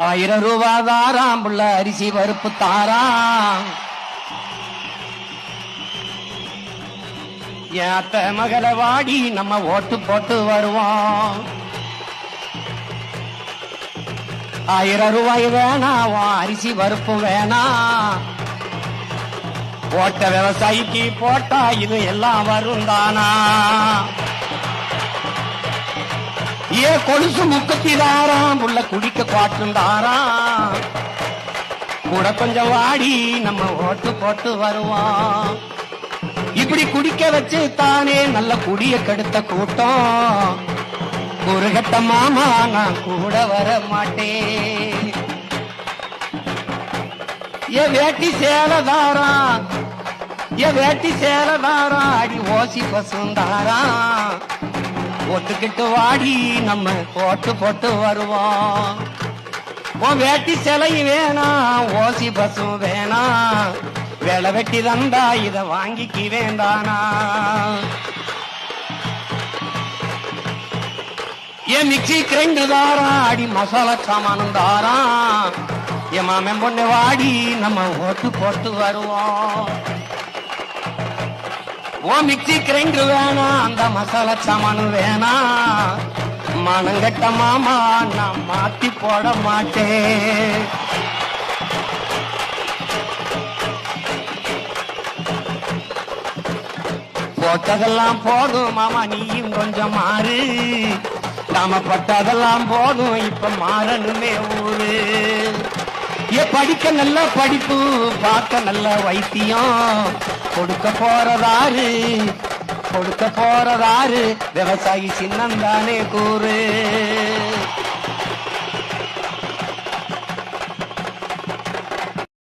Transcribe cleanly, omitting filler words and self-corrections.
1000 ரூபாய் தாராம் புள்ள அரிசி பருப்பு தாராம். ஏத்த மகள வாடி நம்ம ஓட்டு போட்டு வருவோம். 1000 ரூபாய் வேணாம், அரிசி பருப்பு வேணாம். ஓட்ட விவசாயிக்கு போட்டா இது எல்லாம் வரும் தானா? ஏ கொலுசு முக்கத்தி தாராம் புள்ள குடிக்க பாட்டும் தாராம். கூட கொஞ்சம் வாடி நம்ம ஓட்டு போட்டு வருவோம். இப்படி குடிக்க வச்சு தானே நல்ல குடிய கெடுத்த கூட்டம். ஒரு கட்ட மாமா நான் கூட வர மாட்டேன். ஏ வேட்டி சேலதாராம், ஏ வேட்டி சேலதாராம், அடி ஓசி பசுந்தாராம். ஒட்டுக்கிட்டு வாடி நம்ம ஓட்டு போட்டு வருவோம். உன் வேட்டி சிலை வேணாம், ஓசி பசும் வேணாம். வேலை வெட்டி தந்தா இத வாங்கிக்க வேண்டானா? என் மிக்சி கிரைண்டர் தாராம், அடி மசாலா சாமானும் தாராம். என் மாமன் பொண்ணு வாடி நம்ம ஓட்டு போட்டு வருவோம். ஓ மிக்சி கிரைண்டர் வேணாம், அந்த மசாலா சாமானு வேணாம். மனங்கட்ட மாமா நான் மாத்தி போட மாட்டேன். போட்டதெல்லாம் போதும் மாமா, நீயும் கொஞ்சம் மாறு. நாம பட்டதெல்லாம் போதும், இப்ப மாறணுமே ஊரு. ஏ படிக்க நல்ல படிப்பு, பார்க்க நல்ல வைத்தியம். கொடுக்க போறதாரு, கொடுக்க போறதாரு, விவசாயி சின்னந்தானே கூறு.